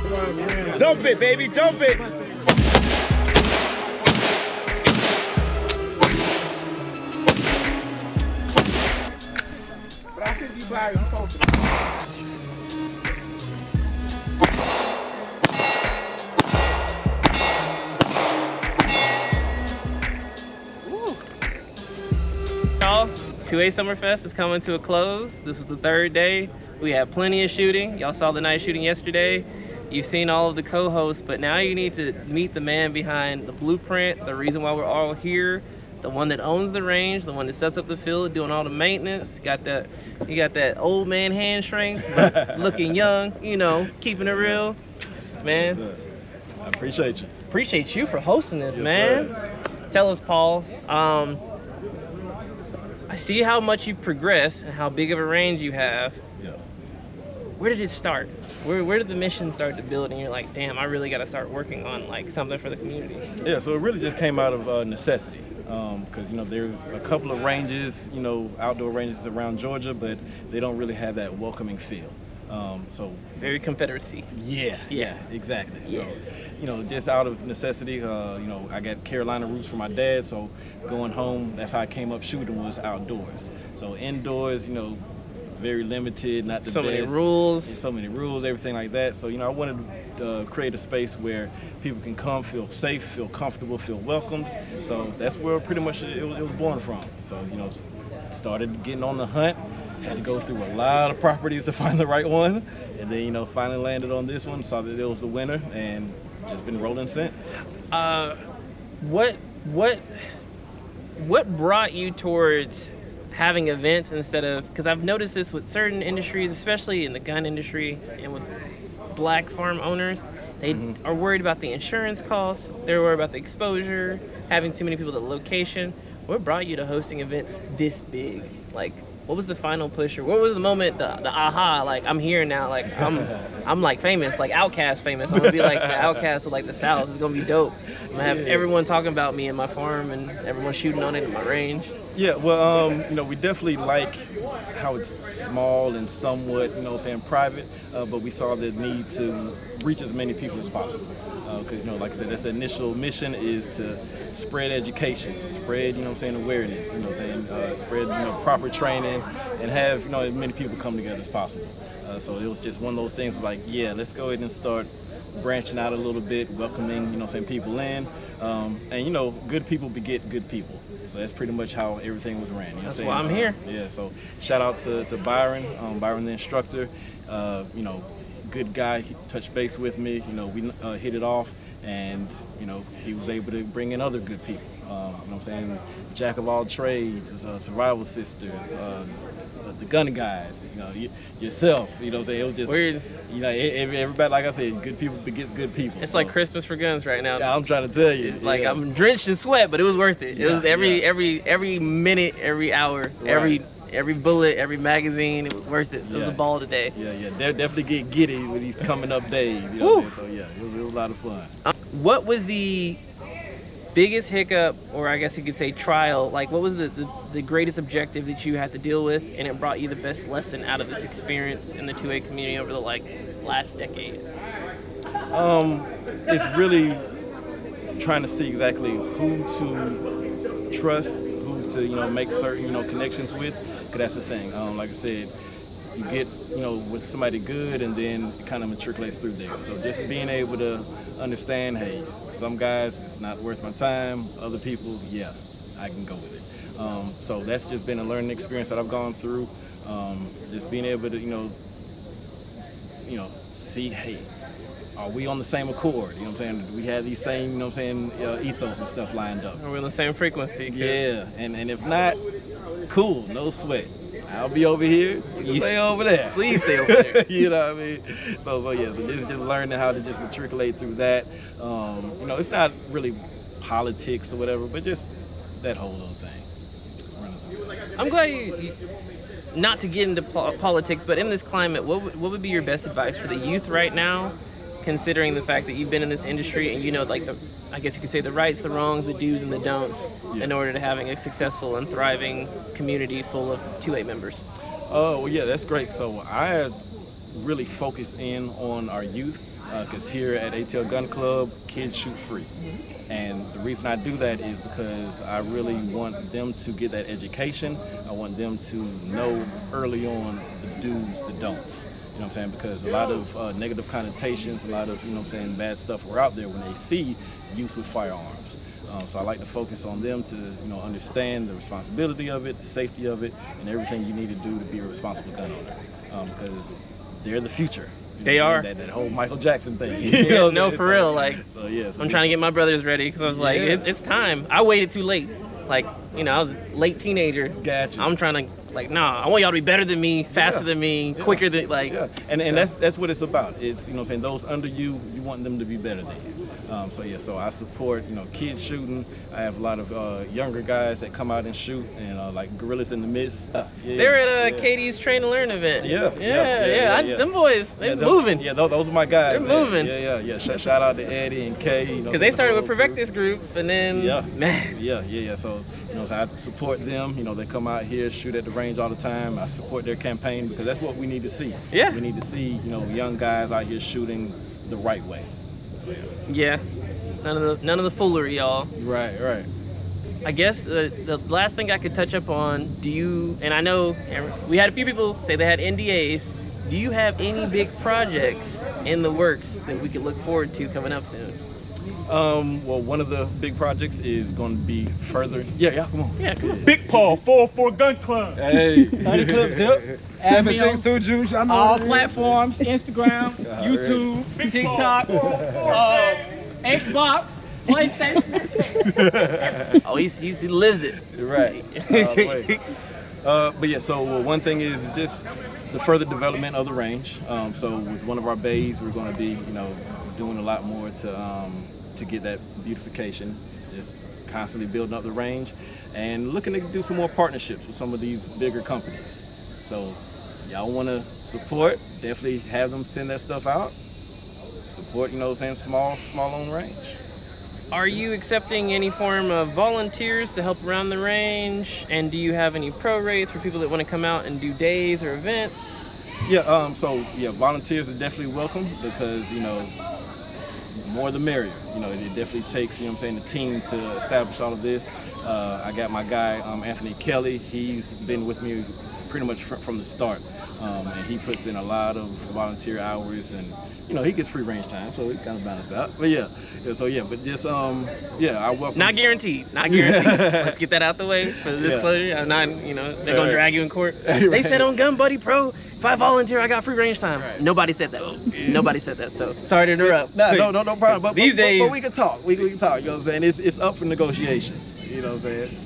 Dump it, baby, dump it. But I think these guys are supposed to. Y'all, 2A Summerfest is coming to a close. This was the third day. We had plenty of shooting. Y'all saw the night shooting yesterday. You've seen all of the co-hosts, but now you need to meet the man behind the blueprint, the reason why we're all here, the one that owns the range, the one that sets up the field, doing all the maintenance. You got that old man hand strength, but looking young, you know, keeping it real. Man, I appreciate you. Appreciate you for hosting this, Yes, man. sir. Tell us, Paul. I see how much you've progressed and how big of a range you have. Yeah. Where did it start? Where did the mission start to build? And you're like, damn, I really got to start working on like something for the community. Yeah, so it really just came out of necessity. Because, you know, there's a couple of ranges, you know, outdoor ranges around Georgia, but they don't really have that welcoming feel. So Very Confederacy. Yeah, exactly. Yeah. So, you know, just out of necessity, you know, I got Carolina roots from my dad, so going home, that's how I came up shooting, was outdoors. So indoors, you know, very limited, not the So best. many rules. Yeah, so many rules, everything like that. So, you know, I wanted to create a space where people can come, feel safe, feel comfortable, feel welcomed. So that's where pretty much it was born from. So, you know, started getting on the hunt, had to go through a lot of properties to find the right one. And then, you know, finally landed on this one, saw that it was the winner, and just been rolling since. What brought you towards having events instead of, because I've noticed this with certain industries, especially in the gun industry and with black farm owners, they are worried about the insurance costs, they're worried about the exposure, having too many people at the location. What brought you to hosting events this big? Like, what was the final push, or what was the moment, the aha, like, I'm here now, like, I'm like famous, like Outkast famous. I'm gonna be like the Outkast of like the South. It's gonna be dope. I'm gonna have everyone talking about me and my farm and everyone shooting on it in my range. Yeah, well, you know, we definitely like how it's small and somewhat, you know what I'm saying, private, but we saw the need to reach as many people as possible. Because, you know, like I said, that's the initial mission, is to spread education, spread, you know what I'm saying, awareness, you know what I'm saying, spread, you know, proper training, and have, you know, as many people come together as possible. So it was just one of those things like, yeah, let's go ahead and start branching out a little bit, welcoming, you know what I'm saying, people in. And, you know, good people beget good people. So that's pretty much how everything was ran. You know That's what why I'm here. Yeah, so shout out to Byron, Byron the instructor. You know, good guy. He touched base with me. You know, we hit it off, and, you know, he was able to bring in other good people. You know what I'm saying? Jack of all trades, survival sisters, the gun guys, you know, yourself, you know what I'm saying? It was just, Weird. you know, everybody, like I said, good people begets good people. It's so, like Christmas for guns right now. Yeah, I'm trying to tell you. Like, yeah. I'm drenched in sweat, but it was worth it. It was every minute, every hour, Right. every bullet, every magazine. It was worth it. It was a Yeah. ball today. Yeah, definitely get giddy with these coming up days. You know what I'm saying? So yeah, it was a lot of fun. What was the biggest hiccup, or I guess you could say trial? Like, what was the greatest objective that you had to deal with, and it brought you the best lesson out of this experience in the 2A community over the last decade? It's really trying to see exactly who to trust, who to, you know, make certain, you know, connections with. Cause that's the thing. Like I said, you get, you know, with somebody good, and then it kind of matriculates through there. So just being able to understand, hey, some guys, it's not worth my time. Other people, yeah, I can go with it. So that's just been a learning experience that I've gone through. Just being able to, you know, see, hey, are we on the same accord? You know what I'm saying? Do we have these same, you know what I'm saying, ethos and stuff lined up? Are we on the same frequency? Yeah, and if not, cool, no sweat. I'll be over here, you stay over there. Please stay over there. You know what I mean? So yeah, so this is just learning how to just matriculate through that. You know, it's not really politics or whatever, but just that whole little thing. I'm glad you not to get into politics, but in this climate, what would be your best advice for the youth right now, considering the fact that you've been in this industry and you know, like, I guess you could say the rights, the wrongs, the do's and the don'ts, in order to having a successful and thriving community full of 2A members? Oh, well, yeah, that's great. So I really focus in on our youth. because here at ATL Gun Club, kids shoot free. And the reason I do that is because I really want them to get that education. I want them to know early on the do's, the don'ts. You know what I'm saying? Because a lot of negative connotations, a lot of, you know what I'm saying, bad stuff are out there when they see use with firearms. So I like to focus on them to, you know, understand the responsibility of it, the safety of it, and everything you need to do to be a responsible gun owner. Because they're the future. They are. That whole Michael Jackson thing. Yeah, no, for real. Like, so, yeah, so I'm trying to get my brothers ready because I was like, it's time. I waited too late. Like, you know, I was a late teenager. Gotcha. I'm trying to, like, nah, I want y'all to be better than me, faster than me, quicker than, like. Yeah. And that's what it's about. It's, you know what I'm saying, those under you, you want them to be better than you. So I support, you know, kids shooting. I have a lot of younger guys that come out and shoot, and like Gorillas in the Mist. They're at Katie's Train to Learn event. Yeah. Them boys, they moving. Yeah, those are my guys. They're moving. Yeah. Shout out to Eddie and Kay. You know, because they started with Perfect This group, and then man. Yeah. So, you know, so I support them. You know, they come out here, shoot at the range all the time. I support their campaign because that's what we need to see. Yeah. We need to see, you know, young guys out here shooting the right way. Yeah. None of the foolery, y'all. Right. I guess the last thing I could touch up on, and I know we had a few people say they had NDAs, do you have any big projects in the works that we could look forward to coming up soon? Well, one of the big projects is going to be further. Yeah, come on. Yeah, come on. Big Paul, 404 Gun Club. Hey. Gun Club Zip. Add me on all platforms, Instagram, YouTube, TikTok, Xbox, PlayStation. Oh, he lives it. Right. But yeah, so one thing is just the further development of the range. So with one of our bays, we're going to be, you know, doing a lot more to get that beautification. Just constantly building up the range and looking to do some more partnerships with some of these bigger companies. So y'all want to support, definitely have them send that stuff out. Support, you know what I'm saying, small owned range. Are you accepting any form of volunteers to help around the range? And do you have any pro rates for people that want to come out and do days or events? Yeah, volunteers are definitely welcome because, you know, more the merrier. You know, it definitely takes, you know what I'm saying, the team to establish all of this. I got my guy, Anthony Kelly. He's been with me pretty much from the start. And he puts in a lot of volunteer hours, and you know, he gets free range time, so it kind of balances out. But but just I welcome. Not guaranteed. Let's get that out the way for the disclosure. I'm not, you know, they're gonna drag you in court. They said on Gun Buddy Pro, if I volunteer, I got free range time. Right. Nobody said that. Nobody said that. So sorry to interrupt. No problem. But these days, but we can talk. We can talk. You know what I'm saying? It's up for negotiation. You know what I'm saying?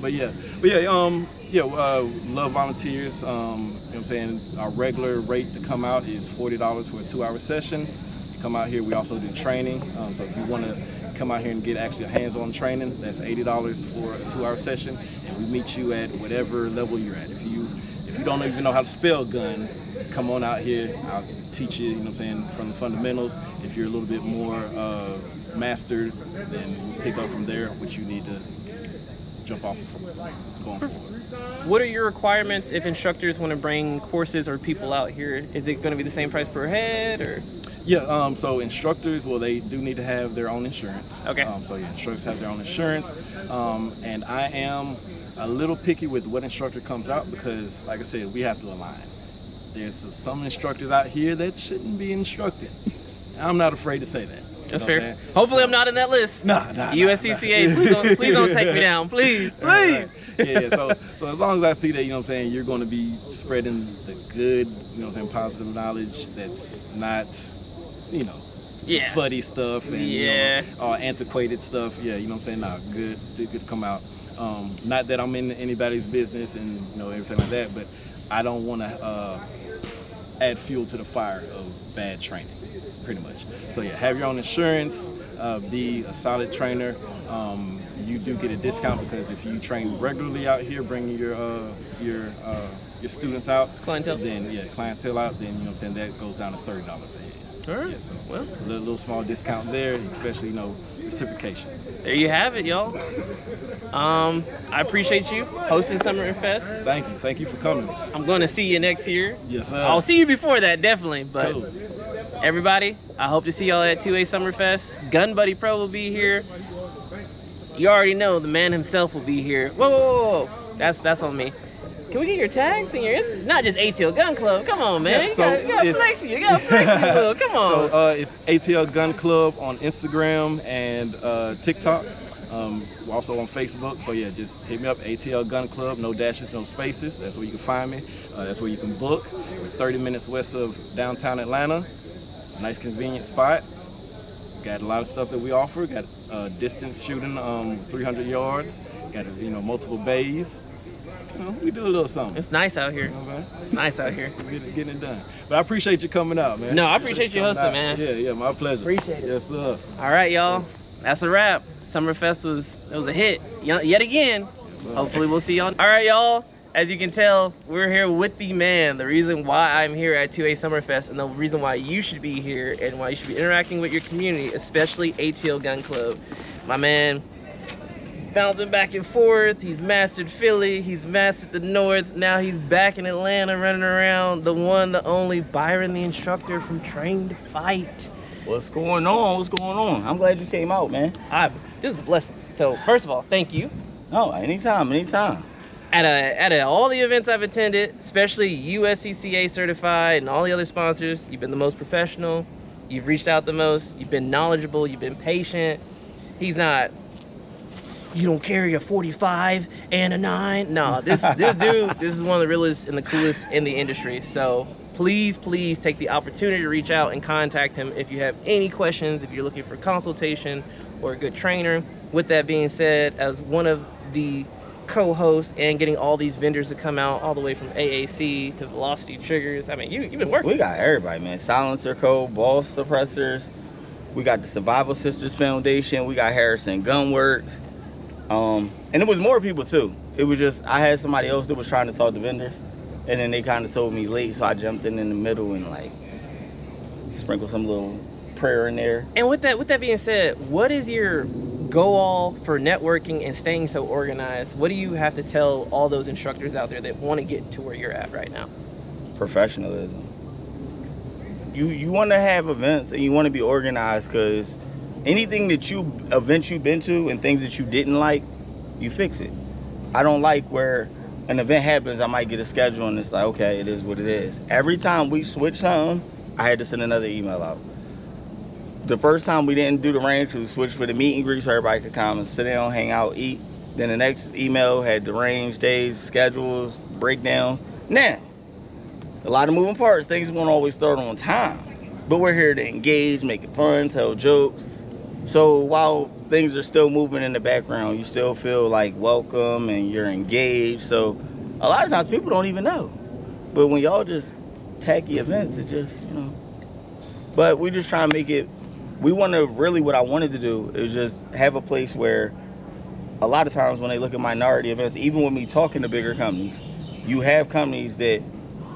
Love volunteers. You know what I'm saying? Our regular rate to come out is $40 for a 2-hour session. You come out here, we also do training. So if you want to come out here and get actually a hands-on training, that's $80 for a 2-hour session. And we meet you at whatever level you're at. If you don't even know how to spell gun, come on out here. I'll teach you, you know what I'm saying, from the fundamentals. If you're a little bit more mastered, then we'll pick up from there what you need to jump off going forward. What are your requirements if instructors want to bring courses or people out here? Is it going to be the same price per head, or? Yeah, so instructors, well, they do need to have their own insurance. Okay. Instructors have their own insurance. And I am a little picky with what instructor comes out because, like I said, we have to align. There's some instructors out here that shouldn't be instructing. I'm not afraid to say that. That's fair. Hopefully I'm not in that list. Nah. USCCA, please don't take me down. Please. Yeah, so as long as I see that, you know what I'm saying, you're going to be spreading the good, you know what I'm saying, positive knowledge that's not, you know, fuddy stuff and you know, antiquated stuff. Yeah, you know what I'm saying, good to come out. Not that I'm in anybody's business and, you know, everything like that, but I don't want to add fuel to the fire of bad training, pretty much. So yeah, have your own insurance, be a solid trainer. You do get a discount because if you train regularly out here, bringing your students out, clientele out, then you know what I'm saying, that goes down to $30 a head. All right. Yeah, so well, a little small discount there, especially, you know, reciprocation. There you have it, y'all. I appreciate you hosting Summerfest. Thank you for coming. I'm going to see you next year. Yes, sir. I'll see you before that, definitely. But cool. everybody, I hope to see y'all at 2A Summerfest. Gun Buddy Pro will be here. You already know the man himself will be here. Whoa, whoa, whoa, whoa. That's on me. Can we get your tags and your? It's not just ATL Gun Club. Come on, man. You gotta flex it. You gotta flex it a little. Come on. So it's ATL Gun Club on Instagram and TikTok. We're also on Facebook. So yeah, just hit me up. ATL Gun Club. No dashes, no spaces. That's where you can find me. That's where you can book. We're 30 minutes west of downtown Atlanta. Nice, convenient spot. Got a lot of stuff that we offer. Got distance shooting, 300 yards. Got multiple bays. We do a little something. It's nice out here. It's nice out here. Getting it done. But I appreciate you coming out, man. No, I appreciate you hosting, man. Yeah, my pleasure. Appreciate it. Yes, sir. All right, y'all. That's a wrap. Summerfest was a hit yet again. Hopefully we'll see y'all. All right, y'all. As you can tell, we're here with the man. The reason why I'm here at 2A Summerfest, and the reason why you should be here and why you should be interacting with your community, especially ATL Gun Club. My man, he's bouncing back and forth. He's mastered Philly. He's mastered the North. Now he's back in Atlanta running around. The one, the only Byron, the instructor from Train to Fight. What's going on? What's going on? I'm glad you came out, man. This is a blessing. So first of all, thank you. No, anytime. At all the events I've attended, especially USCCA certified and all the other sponsors, you've been the most professional. You've reached out the most. You've been knowledgeable. You've been patient. He's not, you don't carry a 45 and a 9. No, this dude, this is one of the realest and the coolest in the industry. So please take the opportunity to reach out and contact him if you have any questions, if you're looking for consultation or a good trainer. With that being said, as one of the co-host and getting all these vendors to come out all the way from AAC to Velocity Triggers. I mean, you've been working. We got everybody, man. Silencer Co., Ball Suppressors. We got the Survival Sisters Foundation. We got Harrison Gun Works. And it was more people too. It was just, I had somebody else that was trying to talk to vendors, and then they kind of told me late, so I jumped in the middle and like sprinkled some little prayer in there. And with that being said, what is your go-all for networking and staying so organized? What do you have to tell all those instructors out there that want to get to where you're at right now? Professionalism. You want to have events and you want to be organized, because anything that events you've been to and things that you didn't like, you fix it. I don't like where an event happens, I might get a schedule and it's like, okay, it is what it is. Every time we switch something, I had to send another email out. The first time we didn't do the range, we switched for the meet and greet so everybody could come and sit down, hang out, eat. Then the next email had the range, days, schedules, breakdowns. Now, a lot of moving parts, things won't always start on time. But we're here to engage, make it fun, tell jokes. So while things are still moving in the background, you still feel like welcome and you're engaged. So a lot of times people don't even know. But when y'all just tacky events, it just, But we just try to make it, what I wanted to do is just have a place where a lot of times when they look at minority events, even with me talking to bigger companies, you have companies that,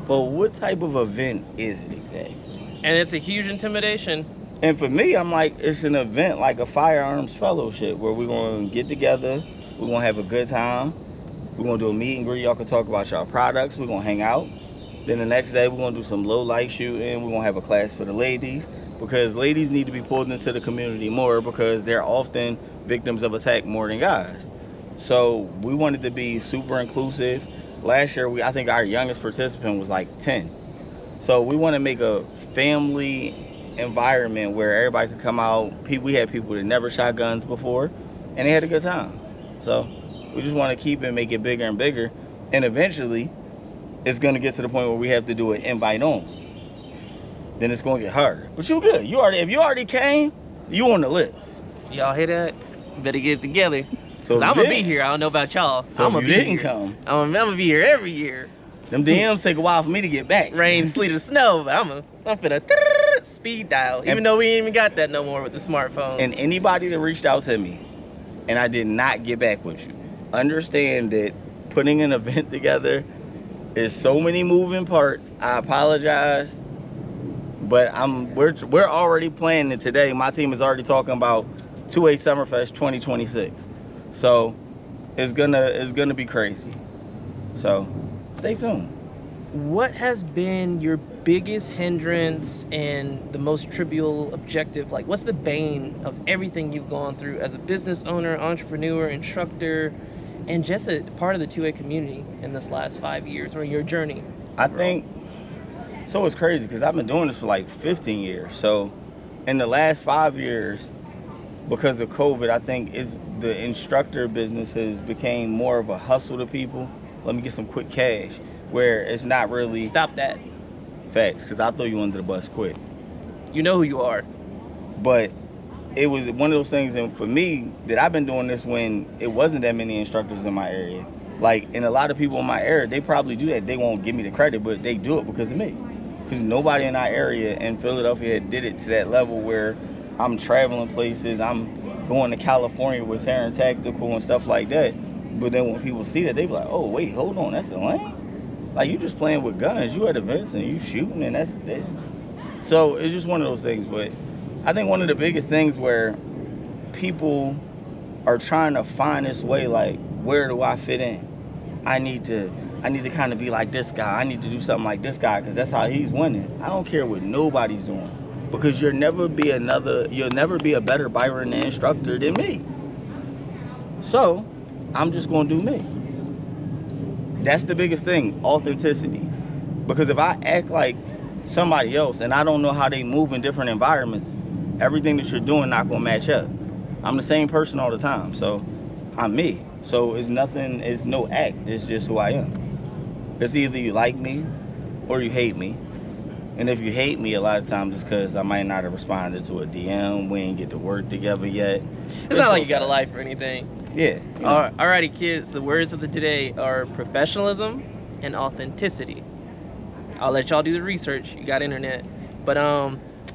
well, what type of event is it exactly? And it's a huge intimidation. And for me, I'm like, it's an event like a firearms fellowship where we're going to get together, we're going to have a good time, we're going to do a meet and greet, y'all can talk about y'all products, we're going to hang out. Then the next day, we're going to do some low light shooting, we're going to have a class for the ladies, because ladies need to be pulled into the community more because they're often victims of attack more than guys. So we wanted to be super inclusive. Last year, I think our youngest participant was like 10. So we want to make a family environment where everybody could come out. We had people that never shot guns before, and they had a good time. So we just want to keep it, make it bigger and bigger. And eventually, it's going to get to the point where we have to do an invite only. Then it's going to get harder. But you're good. If you already came, you on the list. Y'all hear that? Better get it together. So I'm going to be here. I don't know about y'all. So I'm if you didn't come, I'm going to be here every year. Them DMs take a while for me to get back. Rain, sleet, or snow, but I'm finna speed dial. Even though we ain't even got that no more with the smartphones. And anybody that reached out to me and I did not get back with you, understand that putting an event together is so many moving parts. I apologize, but we're already planning it today. My team is already talking about 2A Summerfest 2026. So it's gonna be crazy. So stay tuned. What has been your biggest hindrance and the most trivial objective? Like, what's the bane of everything you've gone through as a business owner, entrepreneur, instructor, and just a part of the 2A community in this last 5 years, or your journey? I think, so it's crazy because I've been doing this for like 15 years. So in the last 5 years, because of COVID, I think the instructor business has became more of a hustle to people. Let me get some quick cash, where it's not really. Stop that. Facts, because I'll throw you under the bus quick. You know who you are. But it was one of those things, and for me, that I've been doing this when it wasn't that many instructors in my area. Like, and a lot of people in my area, they probably do that. They won't give me the credit, but they do it because of me. Because nobody in our area in Philadelphia did it to that level where I'm traveling places, I'm going to California with Terran Tactical and stuff like that. But then when people see that, they be like, oh, wait, hold on, that's the lane? Like, you just playing with guns, you at events and you shooting, and that's it. So it's just one of those things. But I think one of the biggest things where people are trying to find this way, like, where do I fit in? I need to kind of be like this guy. I need to do something like this guy because that's how he's winning. I don't care what nobody's doing, because you'll never be a better Byron instructor than me. So I'm just gonna do me. That's the biggest thing, authenticity. Because if I act like somebody else and I don't know how they move in different environments, everything that you're doing not gonna match up. I'm the same person all the time, so I'm me. So it's no act, it's just who I am. It's either you like me or you hate me. And if you hate me, a lot of times it's because I might not have responded to a DM, we ain't get to work together yet. It's not like you got a life or anything. Yeah. Alrighty, kids, the words of the today are professionalism and authenticity. I'll let y'all do the research, you got internet. But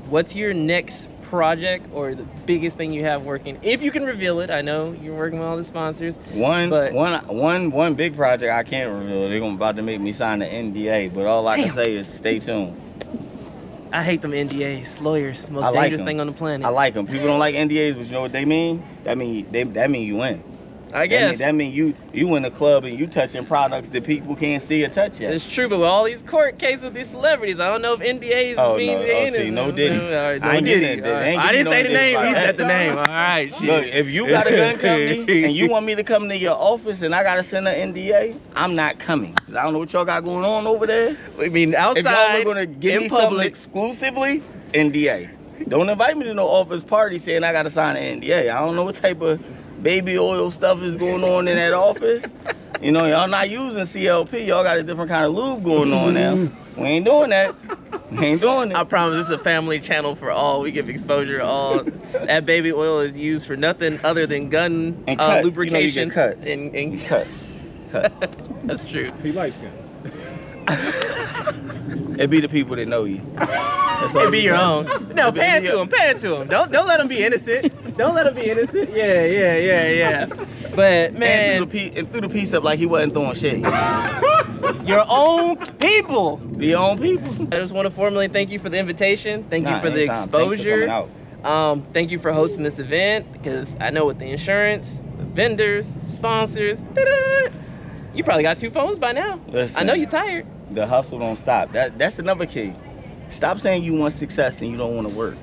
what's your next project or the biggest thing you have working, if you can reveal it? I know you're working with all the sponsors. One big project I can't reveal. They're about to make me sign the NDA, but all I can say is stay tuned. I hate them NDAs. Lawyers, most dangerous thing on the planet. I like them. People don't like NDAs, but you know what they mean? That mean you win. I guess. That mean you in the club and you touching products that people can't see or touch yet. It's true, but with all these court cases with these celebrities, I don't know if NDAs mean anything. No Diddy. I didn't say the name, he said the name. All right, shit. Look, if you got a gun company and you want me to come to your office and I got to send an NDA, I'm not coming. I don't know what y'all got going on over there. I mean, outside, if y'all are going to give me something exclusively, NDA. Don't invite me to no office party saying I got to sign an NDA. I don't know what type of baby oil stuff is going on in that office. You know, y'all not using CLP. Y'all got a different kind of lube going on now. We ain't doing that. We ain't doing it. I promise this is a family channel for all. We give exposure to all. That baby oil is used for nothing other than gun and cuts. lubrication. You know, you get cuts. And cuts. That's true. He likes skin. It be the people that know you. It be your own. No, pay it to him. Pay it to him. Don't let him be innocent. Don't let him be innocent. Yeah. But man, and threw the piece up like he wasn't throwing shit. Your own people. Your own people. I just want to formally thank you for the invitation. Thank you for the exposure. Thank you for hosting this event, because I know with the insurance, the vendors, the sponsors, you probably got 2 phones by now. Listen, I know you're tired. The hustle don't stop. That's another key. Stop saying you want success and you don't want to work.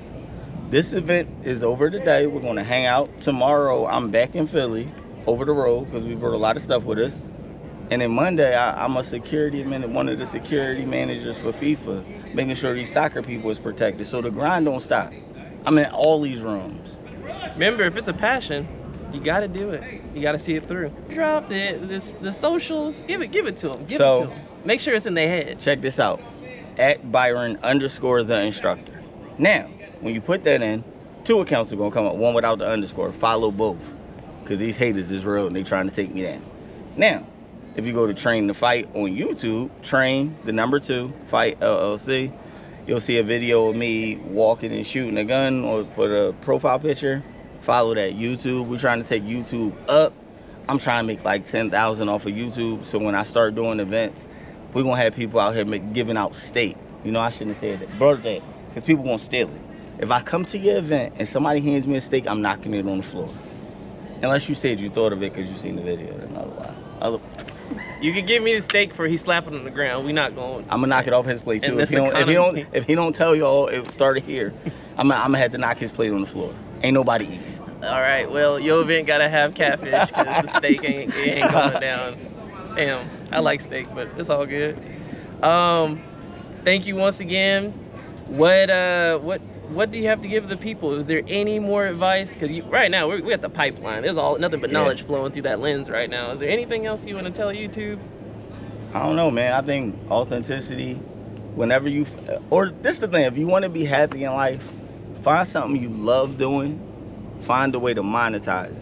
This event is over today. We're going to hang out. Tomorrow, I'm back in Philly, over the road, because we brought a lot of stuff with us. And then Monday, I'm a one of the security managers for FIFA, making sure these soccer people is protected. So the grind don't stop. I'm in all these rooms. Remember, if it's a passion, you got to do it. You got to see it through. Drop the socials. Give it to them. Give it to them. Make sure it's in their head. Check this out. @Byron_the instructor. Now, when you put that in, 2 accounts are going to come up. One without the underscore. Follow both. Because these haters is real and they trying to take me down. Now, if you go to Train to Fight on YouTube, Train, the number 2, Fight LLC, you'll see a video of me walking and shooting a gun, or for the profile picture. Follow that. YouTube. We're trying to take YouTube up. I'm trying to make like 10,000 off of YouTube. So when I start doing events, we're going to have people out here giving out steak. You know, I shouldn't have said that. Brother, that. Because people won't steal it. If I come to your event and somebody hands me a steak, I'm knocking it on the floor. Unless you said you thought of it because you seen the video. Then otherwise. You can give me the steak for he slapping on the ground. We not going. I'm gonna knock it off his plate too. In If this economy. he don't tell y'all it started here, I'm gonna have to knock his plate on the floor. Ain't nobody eating. All right. Well, your event gotta have catfish because the steak ain't going down. Damn, I like steak, but it's all good. Thank you once again. What do you have to give the people? Is there any more advice? Because right now we're at the pipeline. There's nothing but knowledge flowing through that lens right now. Is there anything else you want to tell YouTube? I don't know, man. I think authenticity. Whenever you, or this is the thing. If you want to be happy in life, find something you love doing. Find a way to monetize it,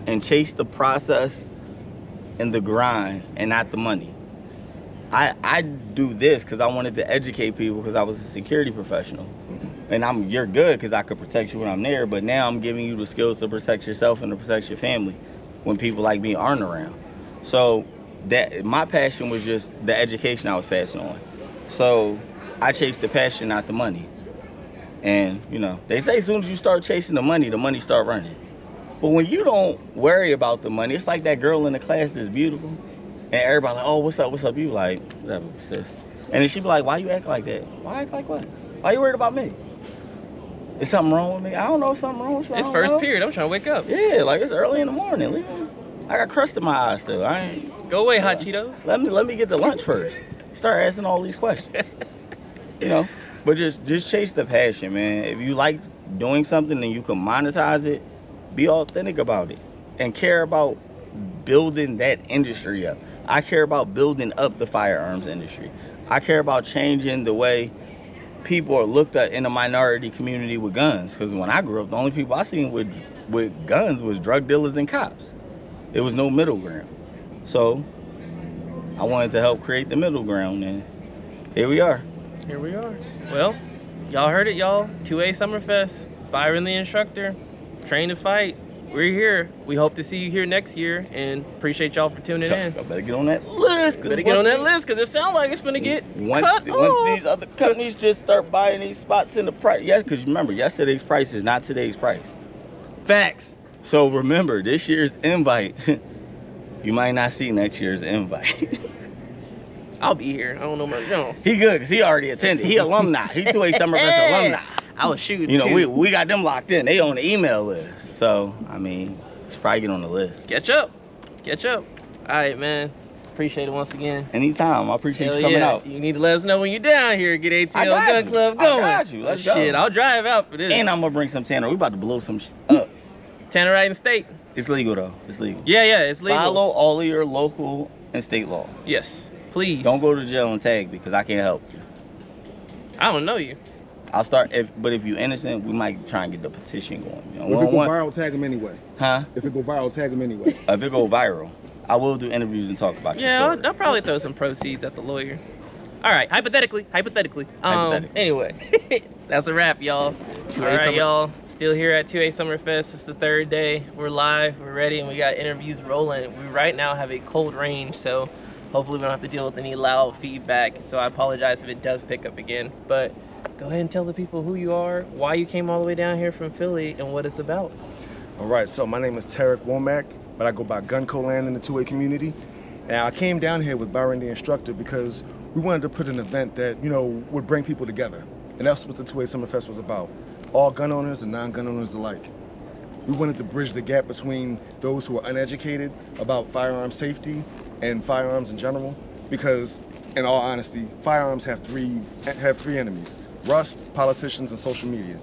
and chase the process and the grind, and not the money. I do this because I wanted to educate people because I was a security professional. And you're good because I could protect you when I'm there, but now I'm giving you the skills to protect yourself and to protect your family when people like me aren't around. So that my passion was just the education I was passing on. So I chased the passion, not the money. And you know, they say as soon as you start chasing the money start running. But when you don't worry about the money, it's like that girl in the class that's beautiful. And everybody like, oh, what's up? You like, whatever, sis. And then she be like, why you act like that? Why act like what? Why you worried about me? Is something wrong with me? I don't know if something wrong with you. It's first period. I'm trying to wake up. Yeah, like it's early in the morning. I got crust in my eyes still. I ain't. Go away, hot Cheetos. Let me get to lunch first. Start asking all these questions. You know, but just chase the passion, man. If you like doing something and you can monetize it, be authentic about it and care about building that industry up. I care about building up the firearms industry. I care about changing the way people are looked at in the minority community with guns. Because when I grew up, the only people I seen with guns was drug dealers and cops. There was no middle ground. So I wanted to help create the middle ground, and here we are. Here we are. Well, y'all heard it, y'all. 2A Summerfest, Byron the instructor, train to fight. We're here. We hope to see you here next year, and appreciate y'all for tuning in. Y'all better get on that list. Better get on that list, because it sounds like it's finna get once these other companies just start buying these spots in the price. Yeah, because remember, yesterday's price is not today's price. Facts. So remember, this year's invite, you might not see next year's invite. I'll be here. I don't know much. No. He good, because he already attended. He alumni. He 2A Summerfest alumni. I was shooting. You know, we got them locked in. They on the email list. So, I mean, you should probably get on the list. Catch up. All right, man. Appreciate it once again. Anytime. I appreciate you coming out. You need to let us know when you're down here. Get ATL Gun Club going. I got you. Let's go. Shit, I'll drive out for this. And I'm going to bring some tanner. We about to blow some shit up. Tannerite and state. It's legal, though. It's legal. Yeah, it's legal. Follow all of your local and state laws. Yes, please. Don't go to jail and tag because I can't help you. I don't know you. I'll start, but if you're innocent, we might try and get the petition going. You know, if it go viral, tag them anyway. Huh? If it go viral, tag them anyway. If it go viral, I will do interviews and talk about your story. I'll probably throw some proceeds at the lawyer. All right, hypothetically. Anyway, that's a wrap, y'all. All right, y'all. Still here at 2A Summerfest. It's the third day. We're live. We're ready, and we got interviews rolling. We right now have a cold range, so hopefully we don't have to deal with any loud feedback. So I apologize if it does pick up again, but go ahead and tell the people who you are, why you came all the way down here from Philly, and what it's about. All right, so my name is Tarek Womack, but I go by Gun Land in the 2A community. And I came down here with Byron the instructor because we wanted to put an event that, you know, would bring people together. And that's what the 2A Summerfest was about. All gun owners and non-gun owners alike. We wanted to bridge the gap between those who are uneducated about firearm safety and firearms in general, because in all honesty, firearms have three enemies: rust, politicians, and social media.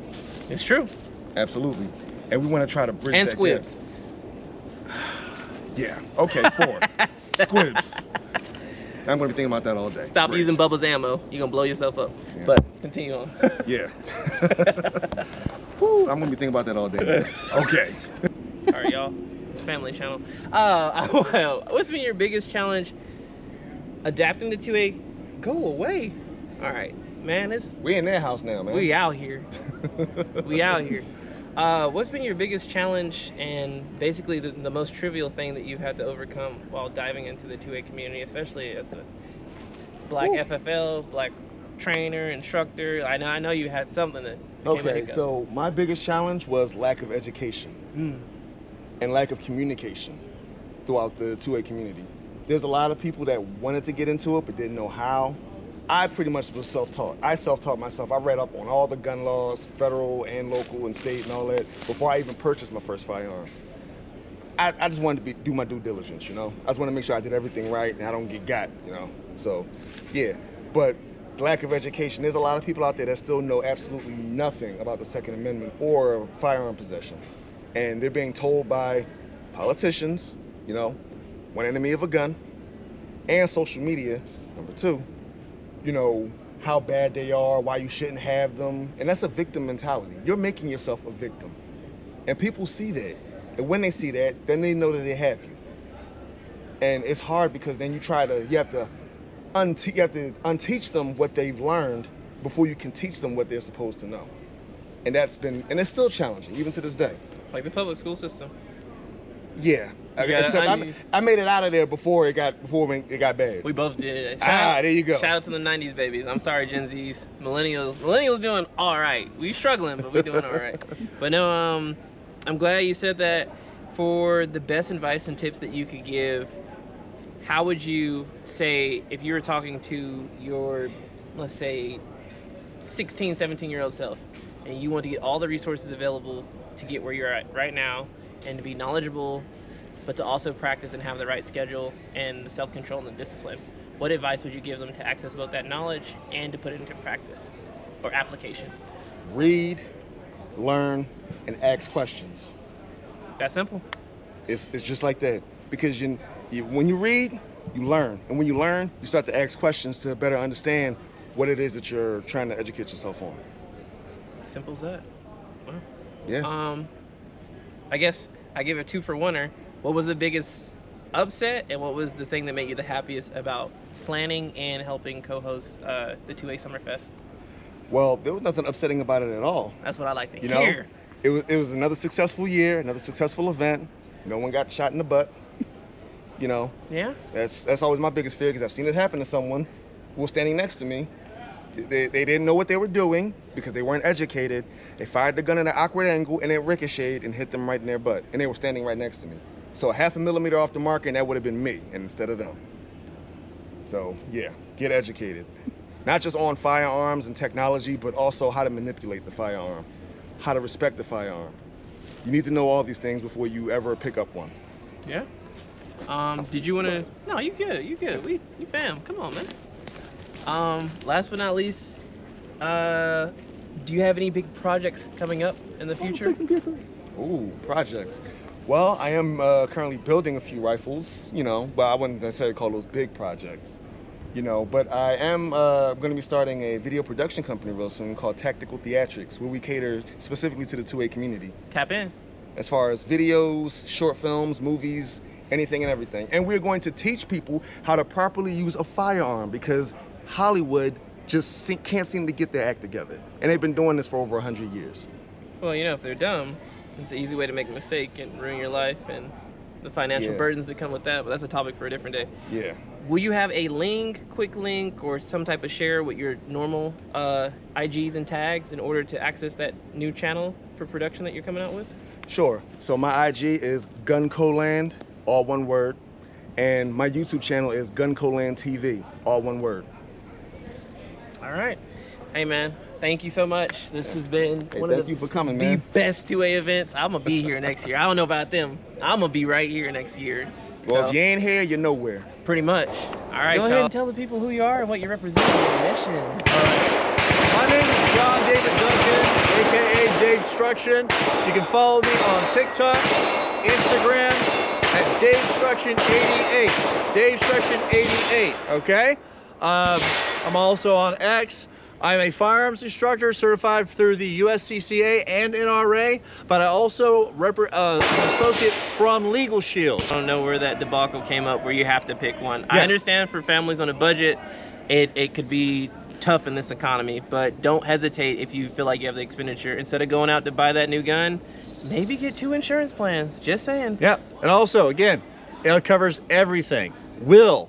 It's true. Absolutely. And we want to try to bridge and that squibs. gap. Yeah. Okay, 4. Squibs. I'm going to be thinking about that all day. Stop using Bubba's ammo. You're going to blow yourself up. Yeah. But continue on. Yeah. Woo, I'm going to be thinking about that all day. Okay. All right, y'all. Family channel. What's been your biggest challenge adapting to 2A? Go away. All right, man. We in their house now, man. We out here. What's been your biggest challenge and basically the most trivial thing that you've had to overcome while diving into the 2A community, especially as a black FFL, black trainer, instructor? I know you had something that became a hiccup. So my biggest challenge was lack of education and lack of communication throughout the 2A community. there's a lot of people that wanted to get into it but didn't know how. I pretty much was self-taught. I self-taught myself. I read up on all the gun laws, federal and local and state and all that, before I even purchased my first firearm. I just wanted to do my due diligence, you know? I just wanted to make sure I did everything right and I don't get got, you know? So, yeah. But lack of education, there's a lot of people out there that still know absolutely nothing about the Second Amendment or firearm possession. And they're being told by politicians, you know, one enemy of a gun, and social media, number two, you know, how bad they are, why you shouldn't have them. And that's a victim mentality. You're making yourself a victim. And people see that. And when they see that, then they know that they have you. And it's hard because then you have to unteach them what they've learned before you can teach them what they're supposed to know. And it's still challenging, even to this day. Like the public school system. Yeah. Except I made it out of there before it got bad. We both did. There you go. Shout out to the 90s babies. I'm sorry, Gen Zs. Millennials doing all right. We struggling, but we doing all right. But no, I'm glad you said that. For the best advice and tips that you could give, how would you say, if you were talking to your, let's say, 16, 17-year-old self, and you want to get all the resources available to get where you're at right now, and to be knowledgeable, but to also practice and have the right schedule and the self-control and the discipline, what advice would you give them to access both that knowledge and to put it into practice or application? Read, learn, and ask questions. That simple. It's just like that. Because when you read, you learn. And when you learn, you start to ask questions to better understand what it is that you're trying to educate yourself on. Simple as that. Wow. Yeah. I guess I give it 2 for 1-er. What was the biggest upset, and what was the thing that made you the happiest about planning and helping co-host the 2A Summerfest? Well, there was nothing upsetting about it at all. That's what I like to hear. Know, it was another successful year, another successful event. No one got shot in the butt. You know. Yeah. That's always my biggest fear, because I've seen it happen to someone who was standing next to me. They didn't know what they were doing because they weren't educated. They fired the gun at an awkward angle and it ricocheted and hit them right in their butt. And they were standing right next to me. So 0.5 millimeter off the marker and that would have been me instead of them. So yeah, get educated. Not just on firearms and technology, but also how to manipulate the firearm, how to respect the firearm. You need to know all these things before you ever pick up one. Yeah. Did you want to? No, you good. You good. You fam. Come on, man. Last but not least, do you have any big projects coming up in the future? Ooh, projects. Well, I am currently building a few rifles, you know, but I wouldn't necessarily call those big projects, you know. But I am going to be starting a video production company real soon called Tactical Theatrics, where we cater specifically to the 2A community. Tap in. As far as videos, short films, movies, anything and everything. And we're going to teach people how to properly use a firearm, because Hollywood just can't seem to get their act together. And they've been doing this for over 100 years. Well, you know, if they're dumb, it's an easy way to make a mistake and ruin your life and the financial burdens that come with that, but that's a topic for a different day. Yeah. Will you have a quick link, or some type of share with your normal IGs and tags in order to access that new channel for production that you're coming out with? Sure. So my IG is GunColand, all one word. And my YouTube channel is GunColand TV, all one word. All right. Hey, man. Thank you so much. This has been one of the best 2A events. I'm going to be here next year. I don't know about them. I'm going to be right here next year. Well, if you ain't here, you're nowhere. Pretty much. All right, go ahead and tell the people who you are and what you represent in your mission. All right. My name is John David Duncan, a.k.a. Dave Struction. You can follow me on TikTok, Instagram, at DaveStruction88. DaveStruction88, okay? I'm also on X. I'm a firearms instructor certified through the USCCA and NRA, but I also an associate from Legal Shield. I don't know where that debacle came up where you have to pick one. Yeah. I understand for families on a budget, it could be tough in this economy, but don't hesitate if you feel like you have the expenditure. Instead of going out to buy that new gun, maybe get 2 insurance plans. Just saying. Yeah, and also, again, it covers everything. Will,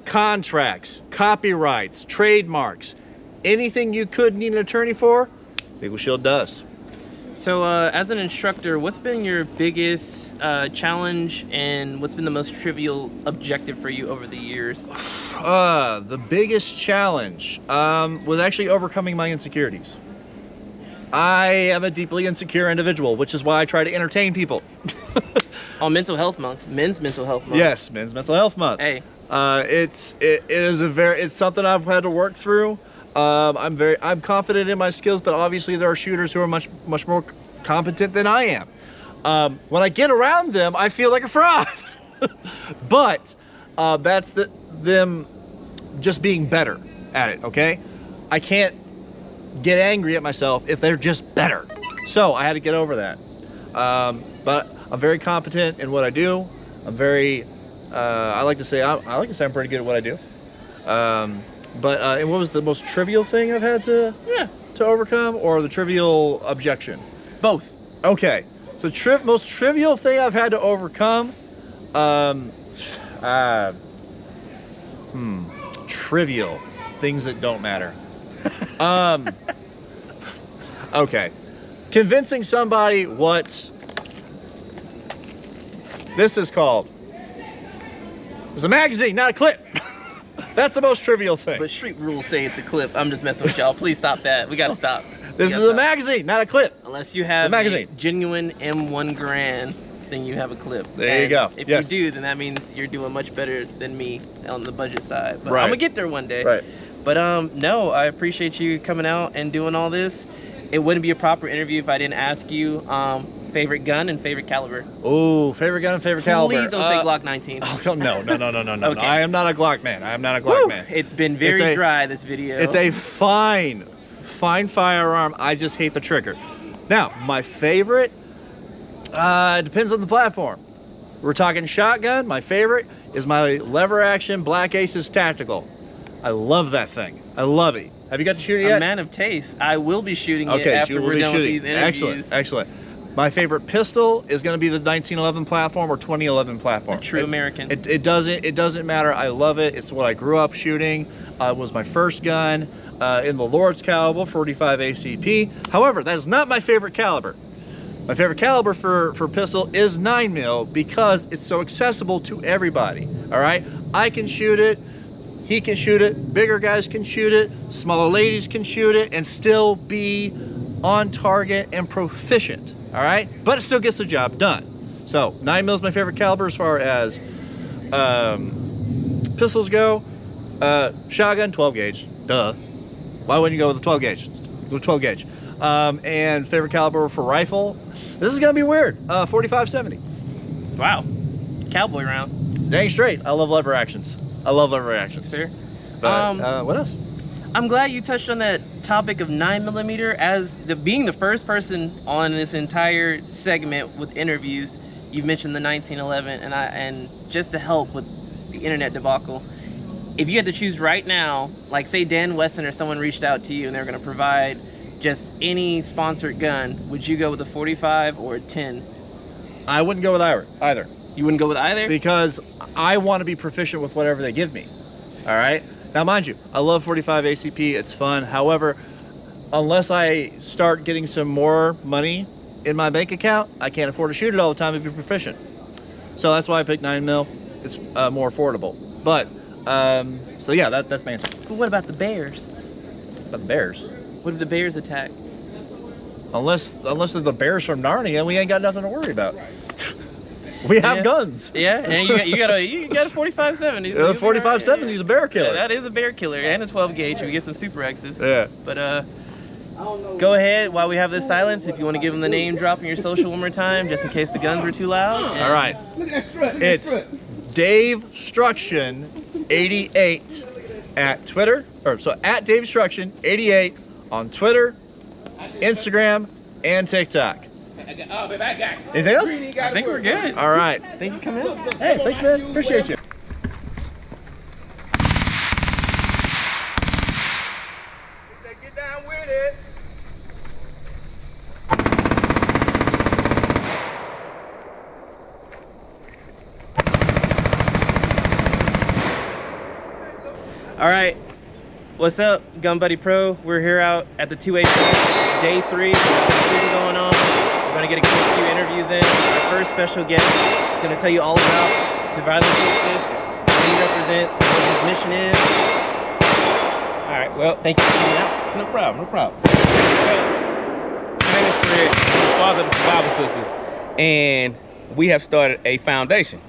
contracts, copyrights, trademarks, anything you could need an attorney for, Legal Shield does. So as an instructor, what's been your biggest challenge and what's been the most trivial objective for you over the years? The biggest challenge was actually overcoming my insecurities. I am a deeply insecure individual, which is why I try to entertain people. On Mental Health Month, Men's Mental Health Month. Yes, Men's Mental Health Month. Hey. It's something I've had to work through. I'm confident in my skills, but obviously there are shooters who are much more competent than I am. When I get around them, I feel like a fraud. But that's them just being better at it. Okay, I can't get angry at myself if they're just better. So I had to get over that. But I'm very competent in what I do. I'm very I like to say I'm pretty good at what I do. And what was the most trivial thing I've had to overcome, or the trivial objection? Both. Okay, so most trivial thing I've had to overcome. Trivial things that don't matter. Okay, convincing somebody what this is called. It's a magazine, not a clip. That's the most trivial thing. But street rules say it's a clip. I'm just messing with y'all. Please stop that. We gotta stop. This is a magazine, not a clip. Unless you have a genuine M1 Garand, then you have a clip. There you go. If you do, then that means you're doing much better than me on the budget side. But right. I'm gonna get there one day. Right. But no, I appreciate you coming out and doing all this. It wouldn't be a proper interview if I didn't ask you favorite gun and favorite caliber. Oh, favorite gun and favorite caliber. Please don't say Glock 19. Oh, no. Okay. I am not a Glock man. I am not a Glock man. It's been very dry, this video. It's a fine firearm. I just hate the trigger. Now, my favorite depends on the platform. We're talking shotgun. My favorite is my lever action Black Aces Tactical. I love that thing. I love it. Have you got to shoot it yet? A man of taste. I will be shooting it after we're done with these interviews. Excellent. My favorite pistol is going to be the 1911 platform or 2011 platform. A true American. It doesn't matter. I love it. It's what I grew up shooting. It was my first gun in the Lord's caliber, 45 ACP. However, that is not my favorite caliber. My favorite caliber for pistol is 9mm because it's so accessible to everybody. All right, I can shoot it. He can shoot it, bigger guys can shoot it, smaller ladies can shoot it, and still be on target and proficient, all right? But it still gets the job done. So 9mm is my favorite caliber as far as pistols go. Shotgun, 12 gauge, duh. Why wouldn't you go with a 12 gauge? With 12 gauge. And favorite caliber for rifle, this is gonna be weird, 45-70. Wow, cowboy round. Dang straight, I love lever actions. I love lever actions. Fair. But, what else? I'm glad you touched on that topic of 9mm as being the first person on this entire segment with interviews. You've mentioned the 1911, and just to help with the internet debacle, if you had to choose right now, like say Dan Weston or someone reached out to you and they're going to provide just any sponsored gun, would you go with a 45 or a 10? I wouldn't go with either. You wouldn't go with either? Because I want to be proficient with whatever they give me. All right? Now, mind you, I love 45 ACP. It's fun. However, unless I start getting some more money in my bank account, I can't afford to shoot it all the time to be proficient. So that's why I picked 9mm. It's more affordable. But, so yeah, that's my answer. But what about the bears? About the bears? What if the bears attack? Unless they're the bears from Narnia, we ain't got nothing to worry about. We have guns. Yeah, and you got a 45-70. So 45-70 is a bear killer. Yeah, that is a bear killer, and a 12 gauge. We get some Super X's. Yeah. But go ahead while we have this silence. If you want to give them the name drop in your social one more time, just in case the guns were too loud. All right. It's Dave Struction 88 at Twitter, at Dave Struction 88 on Twitter, Instagram, and TikTok. Anything else? I think we're good. All right. Thank you for coming out. Hey, thanks, man. Appreciate you. Get down with it. All right. What's up, Gun Buddy Pro? We're here out at the 2A day 3. Got some shooting going on. We're gonna get a few interviews in. Our first special guest is gonna tell you all about Survival Summerfest, what he represents, what his mission is. All right, well, Thank you for coming out. no problem, no problem. Well, my name is Fred, I'm the father of the Survival Sisters, and we have started a foundation.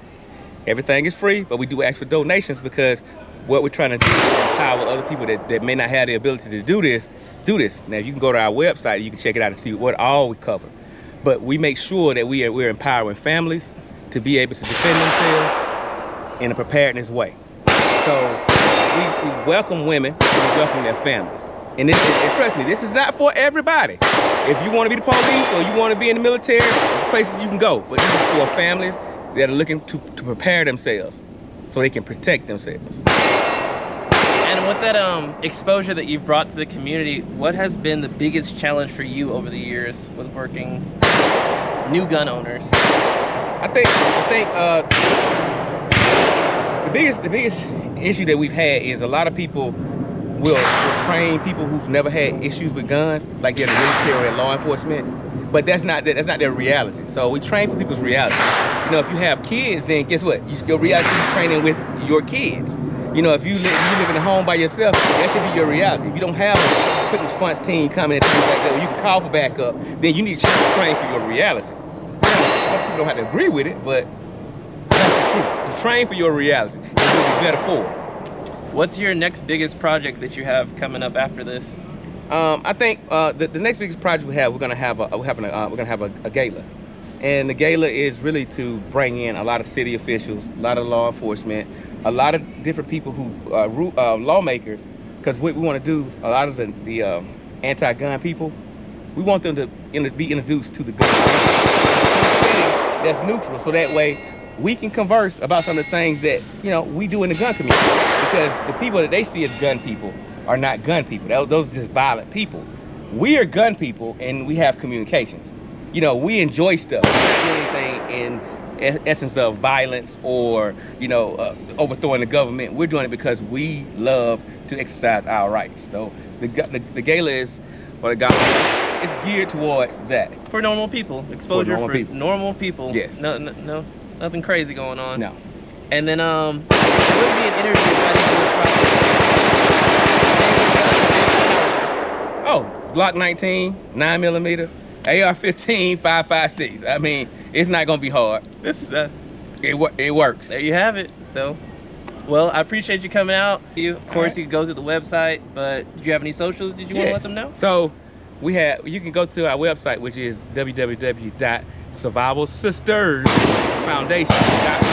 Everything is free, but we do ask for donations because what we're trying to do is empower other people that may not have the ability to do this. Now, you can go to our website, you can check it out and see what all we cover. But we make sure that we're empowering families to be able to defend themselves in a preparedness way. So we welcome women and we welcome their families. And trust me, this is not for everybody. If you want to be the police or you want to be in the military, there's places you can go. But this is for families that are looking to prepare themselves so they can protect themselves. And with that exposure that you've brought to the community, what has been the biggest challenge for you over the years with working new gun owners? I think the biggest issue that we've had is a lot of people will train people who've never had issues with guns, like they're in the military or law enforcement, but that's not their reality. So we train for people's reality. You know, if you have kids, then guess what? Your reality is training with your kids. You know, if you live in a home by yourself, that should be your reality. If you don't have a quick response team coming and things like that, where you can call for backup, then you need to train for your reality. Some people don't have to agree with it, but that's the truth. You train for your reality, and you'll be better for it. What's your next biggest project that you have coming up after this? I think the next biggest project we have, we're gonna have a gala, and the gala is really to bring in a lot of city officials, a lot of law enforcement, a lot of different people who lawmakers, because what we want to do, a lot of the anti-gun people, we want them to be introduced to the gun that's neutral, so that way we can converse about some of the things that we do in the gun community, because the people that they see as gun people are not gun people. Those are just violent people. We are gun people, and we have communications. We enjoy stuff. We don't do anything in essence of violence or overthrowing the government. We're doing it because we love to exercise our rights. So the gala is, or the gala, it's geared towards that. For normal people, exposure for normal people. Yes. No, nothing crazy going on. No. And then there will be an interview by the Oh, Glock 19, 9mm, AR-15, 5.56. I mean, it's not gonna be hard. It works. There you have it. So, well, I appreciate you coming out. Of course, you can go to the website, but do you have any socials that you want to let them know? So, you can go to our website, which is www.survivalsistersfoundation.com,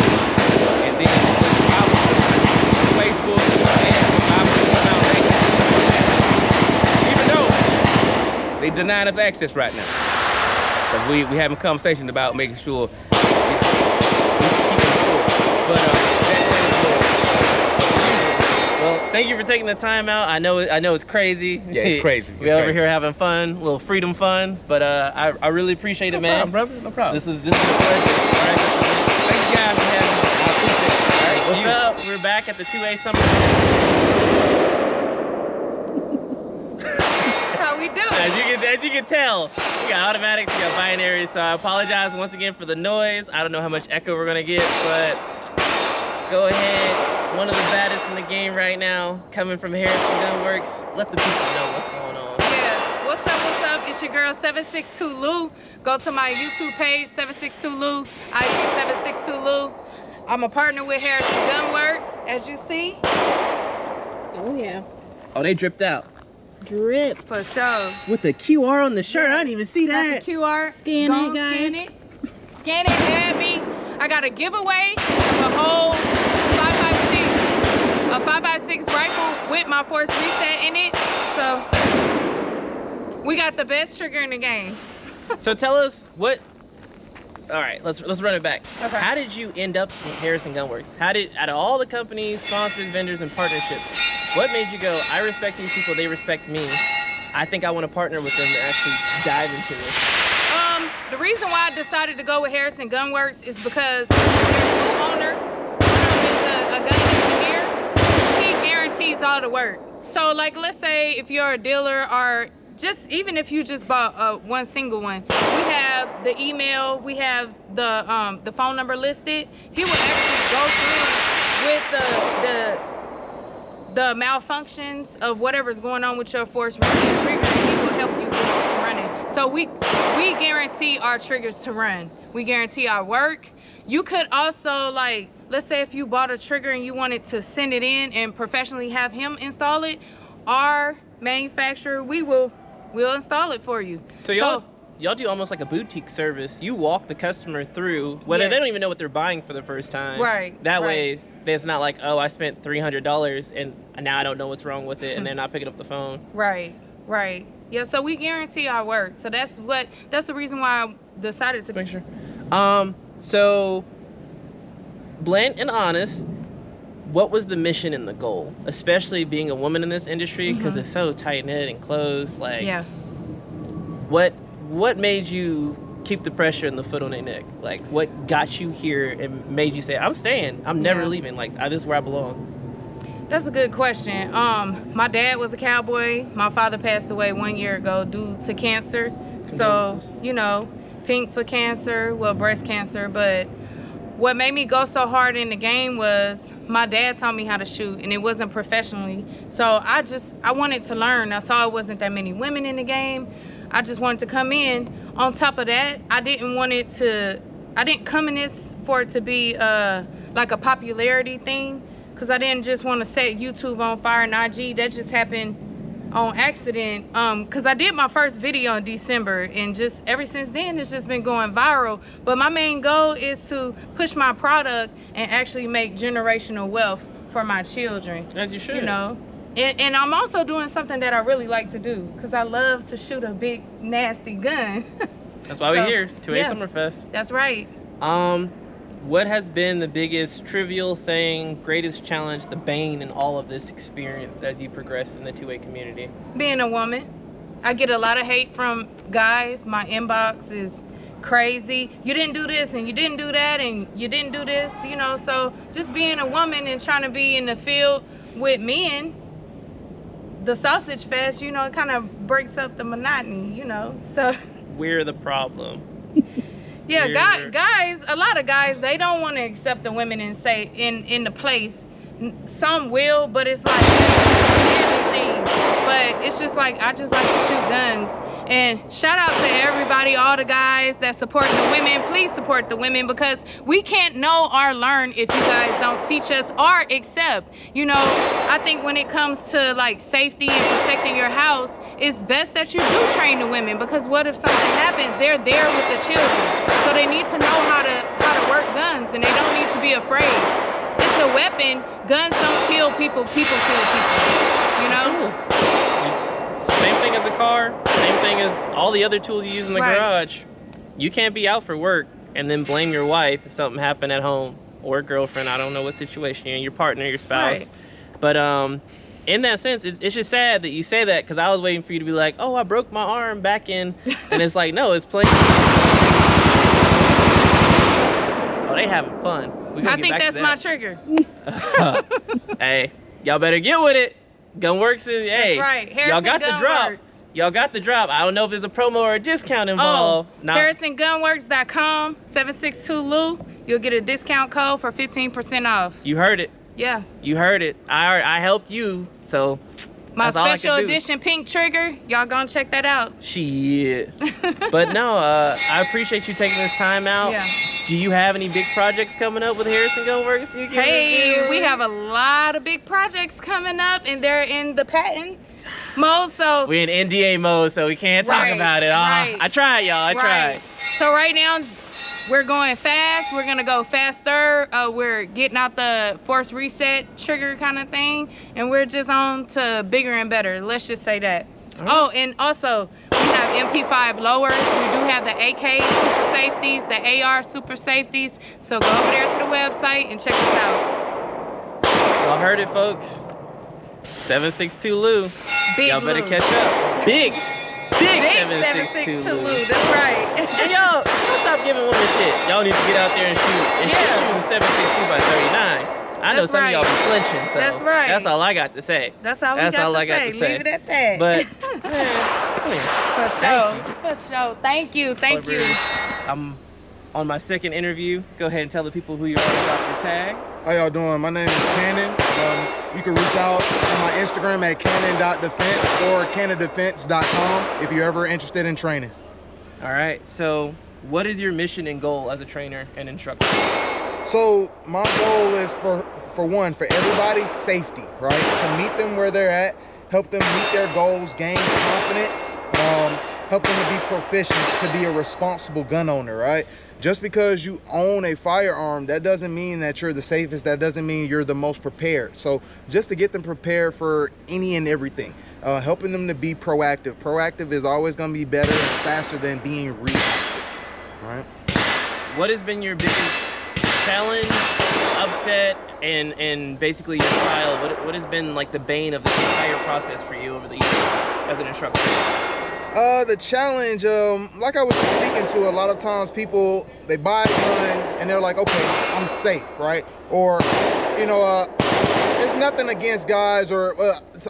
and then Survival Sisters, Facebook, and Survival Sisters Foundation. Even though they denying us access right now, because we having a conversation about making sure we keep it secure. But well, thank you for taking the time out. I know it's crazy. Yeah, it's crazy. We're over here having fun, a little freedom fun. But I really appreciate it, man. No problem, brother. No problem. This is a pleasure. All right, Thank you guys for having me. I appreciate it. all right. What's up? We're back at the 2A Summer. How we doing? As you can tell, we got automatics, we got binaries. So I apologize once again for the noise. I don't know how much echo we're gonna get, but go ahead. One of the baddest in the game right now, coming from Harrison Gun Works. Let the people know what's going on. Yeah. What's up? It's your girl 762 Lou. Go to my YouTube page, 762 Lou, IG 762 Lou. I'm a partner with Harrison Gun Works, as you see. Oh yeah. Oh, they dripped out. Drip. For sure. With the QR on the shirt, I didn't even see Got that. the QR. Scan Go it, guys. Scan it. Scan it, add me. I got a giveaway of a whole 5.56 rifle with my force reset in it. So we got the best trigger in the game. So tell us what. All right, let's run it back. Okay. How did you end up in Harrison Gun Works? Out of all the companies, sponsors, vendors, and partnerships, what made you go, I respect these people, they respect me. I think I want to partner with them and actually dive into this. The reason why I decided to go with Harrison Gun Works is because their two owners, one of them is a gun engineer. He guarantees all the work. So like, let's say if you're a dealer or just even if you just bought one single one, we have the email, we have the phone number listed. He will actually go through with the malfunctions of whatever's going on with your force receipt trigger, and he will help you get it to running. So we guarantee our triggers to run. We guarantee our work. You could also, like, let's say if you bought a trigger and you wanted to send it in and professionally have him install it, our manufacturer, we'll install it for you. So y'all do almost like a boutique service. You walk the customer through, whether Yes. they don't even know what they're buying for the first time. Right. That right. way, it's not like, oh, I spent $300 and now I don't know what's wrong with it, and they're not picking up the phone. Right. Yeah, so we guarantee our work. So that's the reason why I decided to Make sure. So, blunt and honest, what was the mission and the goal? Especially being a woman in this industry, because it's so tight-knit and closed. Like, Yeah. What made you keep the pressure and the foot on their neck? Like, what got you here and made you say, I'm staying, I'm never Yeah. leaving, like, this is where I belong? That's a good question. My dad was a cowboy. My father passed away 1 year ago due to cancer. So, you know, pink for cancer, well, breast cancer. But what made me go so hard in the game was my dad taught me how to shoot, and it wasn't professionally. So I wanted to learn. I saw it wasn't that many women in the game. I just wanted to come in. On top of that, I didn't come in this for it to be like a popularity thing, because I didn't just want to set YouTube on fire and IG. That just happened on accident, because I did my first video in December, and just ever since then it's just been going viral. But my main goal is to push my product and actually make generational wealth for my children. As you should. You know, and I'm also doing something that I really like to do, because I love to shoot a big nasty gun. That's why we're here, 2A yeah. Summerfest. That's right. What has been the biggest trivial thing, greatest challenge, the bane in all of this experience as you progress in the 2A community? Being a woman. I get a lot of hate from guys. My inbox is crazy. You didn't do this and you didn't do that and you didn't do this, you know. So just being a woman and trying to be in the field with men, the sausage fest, you know, it kind of breaks up the monotony, you know. So We're the problem. yeah, guys, a lot of guys, they don't want to accept the women and say in the place. Some will, but it's like everything. But it's just like, I just like to shoot guns. And shout out to everybody, all the guys that support the women. Please support the women, because we can't know or learn if you guys don't teach us or accept. You know, I think when it comes to like safety and protecting your house, it's best that you do train the women, because what if something happens? They're there with the children. So they need to know how to work guns, and they don't need to be afraid. It's a weapon. Guns don't kill people, people kill people. You know? Same thing as a car, same thing as all the other tools you use in the garage. You can't be out for work and then blame your wife if something happened at home, or girlfriend, I don't know what situation you're in, your partner, your spouse. Right. But in that sense, it's just sad that you say that, because I was waiting for you to be like, oh, I broke my arm back in, and it's like, no, it's playing. Oh, they having fun. I think that's my trigger. Hey, y'all better get with it. Gunworks is, hey, That's right. y'all got the drop. Gunworks. Y'all got the drop. I don't know if there's a promo or a discount involved. Oh, HarrisonGunworks.com, 762-LOU. You'll get a discount code for 15% off. You heard it. Yeah. You heard it. I helped you, so My that's all I special can do. edition pink trigger. Y'all gonna check that out. Shit. But no, I appreciate you taking this time out. Yeah. Do you have any big projects coming up with Harrison Gunworks? You can Hey, review? we have a lot of big projects coming up, and they're in the patent mode. So We're in NDA mode, so we can't talk Right, about it. right. I tried, y'all. I tried. Right. So right now, we're going fast. We're gonna go faster. We're getting out the force reset trigger kind of thing, and we're just on to bigger and better. Let's just say that. Oh, and also we have MP5 lowers. We do have the AK super safeties, the AR super safeties. So go over there to the website and check us out. Y'all heard it, folks. 762-LOU. Big Y'all better Lou. catch up. Big Big 762-LOU. 762-LOU. That's right. And y'all stop giving women shit. Y'all need to get out there and shoot. And Yeah. shit shooting 762 by 39. I know That's some of y'all right. be flinching, so That's right. that's all I got to say. That's all we That's got all to I got say. to say. Leave it at that. But man, come here. for sure. For sure. Thank you. Thank you. I'm on my second interview. Go ahead and tell the people who you are and drop your tag. How y'all doing? My name is Cannon. You can reach out to my Instagram at cannon.defense or cannondefense.com if you're ever interested in training. All right. So, what is your mission and goal as a trainer and instructor? So my goal is for everybody's safety, right? To meet them where they're at, help them meet their goals, gain confidence, help them to be proficient, to be a responsible gun owner, right? Just because you own a firearm, that doesn't mean that you're the safest. That doesn't mean you're the most prepared. So just to get them prepared for any and everything, helping them to be proactive. Proactive is always going to be better and faster than being reactive, right? What has been your biggest challenge, upset, and basically your trial? What has been like the bane of the entire process for you over the years as an instructor? The challenge, like I was just speaking to, a lot of times people, they buy a gun and they're like, okay, I'm safe, right? Or, you know, it's nothing against guys, or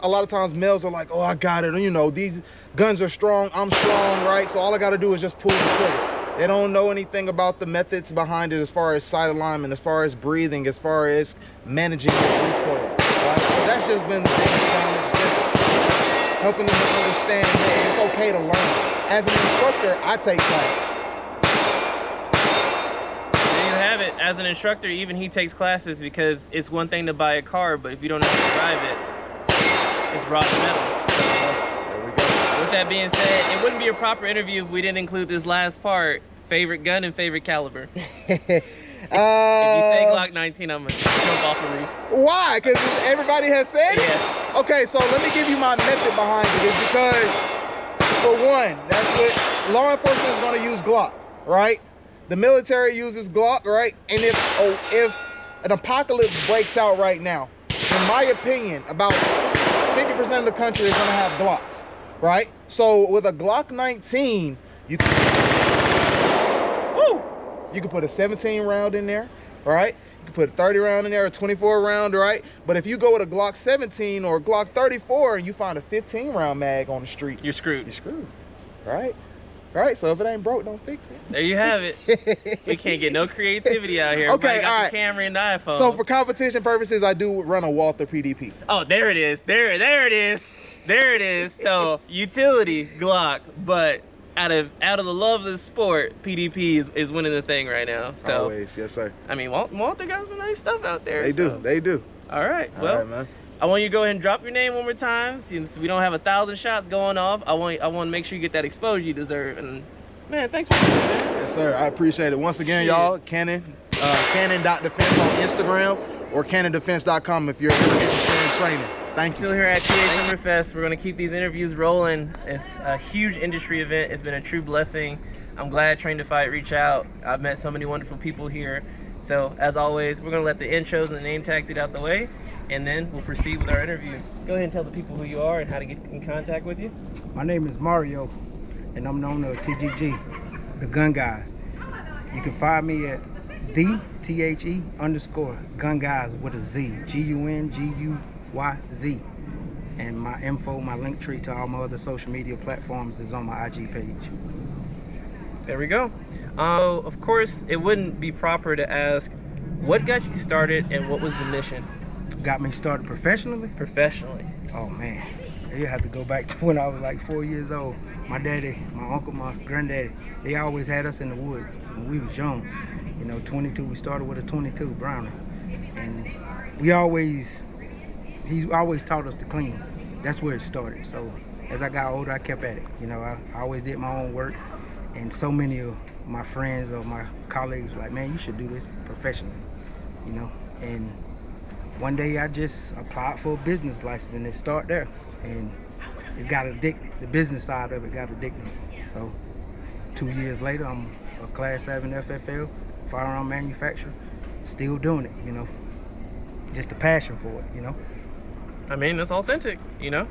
a lot of times males are like, oh, I got it. You know, these guns are strong, I'm strong, right? So all I got to do is just pull the trigger. They don't know anything about the methods behind it, as far as sight alignment, as far as breathing, as far as managing the recoil, right? So that's just been the biggest challenge, just helping them to understand that it's okay to learn. As an instructor, I take classes. There you have it. As an instructor, even he takes classes, because it's one thing to buy a car, but if you don't know how to drive it, it's rotten metal. There we go. With that being said, it wouldn't be a proper interview if we didn't include this last part. Favorite gun and favorite caliber. If you say Glock 19, I'm gonna jump off a roof. Why? Because everybody has said it? Yeah. Okay, so let me give you my method behind it. Is because, for one, that's what law enforcement is going to use Glock, right? The military uses Glock, right? And if an apocalypse breaks out right now, in my opinion, about 50% of the country is going to have Glocks, right? So with a Glock 19, you can put a 17 round in there, right? You can put a 30 round in there, a 24 round, right? But if you go with a Glock 17 or a Glock 34 and you find a 15 round mag on the street, you're screwed. You're screwed, right? Right? So if it ain't broke, don't fix it. There you have it. We can't get no creativity out here. Okay, Everybody got all the camera and the iPhone. So for competition purposes, I do run a Walther PDP. Oh, there it is. There it is. There it is. So utility Glock, but out of the love of the sport, PDP is winning the thing right now. So always, yes sir. I mean, Walter got some nice stuff out there. They do. All right. Well, all right, man. I want you to go ahead and drop your name one more time. Since we don't have 1,000 shots going off, I want to make sure you get that exposure you deserve. And man, thanks for coming, man. Yes sir, I appreciate it. Once again, y'all, cannon.defense on Instagram or cannondefense.com if you're ever interested in training. Thank you. Still here at TA Summerfest. We're going to keep these interviews rolling. It's a huge industry event. It's been a true blessing. I'm glad Train to Fight reached out. I've met so many wonderful people here. So as always, we're going to let the intros and the name tags get out the way, and then we'll proceed with our interview. Go ahead and tell the people who you are and how to get in contact with you. My name is Mario, and I'm known as TGG, the Gun Guys. You can find me at _Gun Guys with a Z, GUNGUYZ. And my info, my link tree to all my other social media platforms is on my IG page. There we go. Of course, it wouldn't be proper to ask what got you started and what was the mission? Got me started professionally? Professionally. Oh man, you have to go back to when I was like 4 years old. My daddy, my uncle, my granddaddy, they always had us in the woods when we was young. You know, 22, we started with a 22 Browning. And he always taught us to clean. That's where it started. So as I got older, I kept at it. You know, I always did my own work. And so many of my friends or my colleagues were like, man, you should do this professionally, you know? And one day I just applied for a business license and it started there. And it got addicted. The business side of it got addicted. So 2 years later, I'm a Class 7 FFL, firearm manufacturer, still doing it, you know? Just a passion for it, you know? I mean, that's authentic, you know?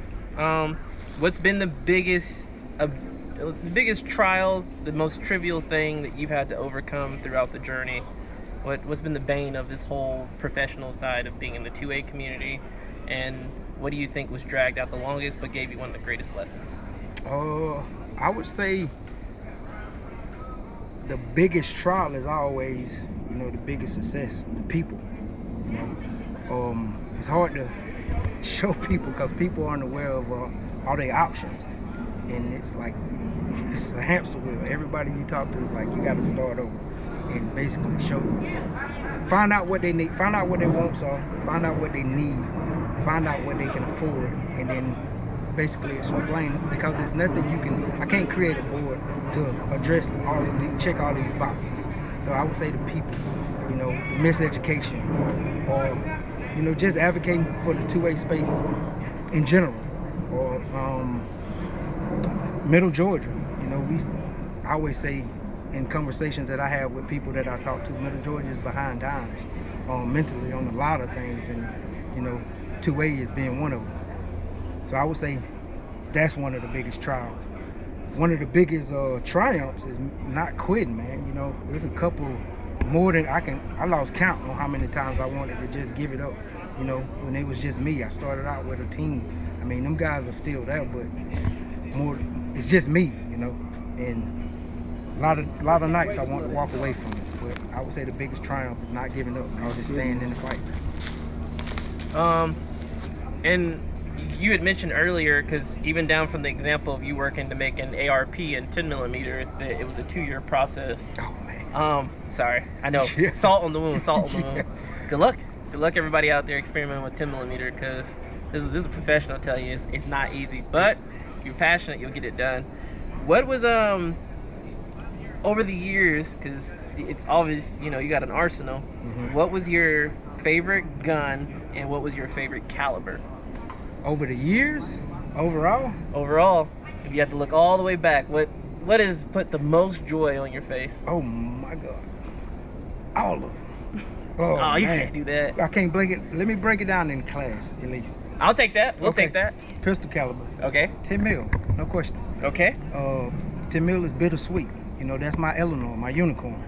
What's been the biggest trial, the most trivial thing that you've had to overcome throughout the journey What's been the bane of this whole professional side of being in the 2A community, and what do you think was dragged out the longest but gave you one of the greatest lessons? I would say the biggest trial is always, you know, the biggest success, the people. You know, it's hard to show people because people aren't aware of all their options, and it's like it's a hamster wheel. Everybody you talk to is like, you got to start over and basically find out what they need, find out what their wants are, find out what they need, find out what they can afford, and then basically explain, because there's nothing I can't create a board to address check all these boxes. So I would say the people, you know, the miseducation, or, you know, just advocating for the 2A space in general, or Middle Georgia. You know, I always say in conversations that I have with people that I talk to, Middle Georgia is behind times mentally on a lot of things, and, you know, 2A is being one of them. So I would say that's one of the biggest trials. One of the biggest triumphs is not quitting, man. You know, there's a couple more than I lost count on how many times I wanted to just give it up. You know, when it was just me. I started out with a team. I mean, them guys are still there, but it's just me, you know. And a lot of nights I want to walk away from it. But I would say the biggest triumph is not giving up. I was just staying in the fight. And you had mentioned earlier, because even down from the example of you working to make an ARP and 10mm, that it was a 2-year process. Oh man. Sorry, I know. Yeah. Salt on the wound, salt on the Yeah. wound. Good luck. Good luck, everybody out there experimenting with 10mm, because this is a professional tell you it's not easy. But if you're passionate, you'll get it done. What was over the years, because it's obvious, you know, you got an arsenal. Mm-hmm. What was your favorite gun, and what was your favorite caliber? Over the years, overall, if you have to look all the way back, what has put the most joy on your face? oh my God, all of them. Oh, you man. can't do that. I can't break it. Let me break it down in class, at least. I'll take that. We'll Okay. take that. Pistol caliber, Okay. 10 mil, no question. Okay. 10 mil is bittersweet. You know, that's my Eleanor, my unicorn.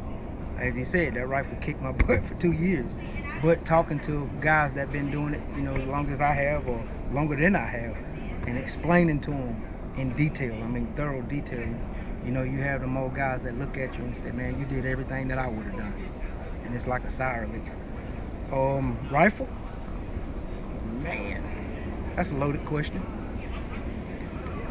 As he said, that rifle kicked my butt for 2 years. But talking to guys that been doing it, you know, as long as I have, or longer than I have, and explaining to them in detail, I mean, thorough detailing, you know, you have them old guys that look at you and say, man, you did everything that I would have done. And it's like a sigh of relief. Rifle? Man, that's a loaded question.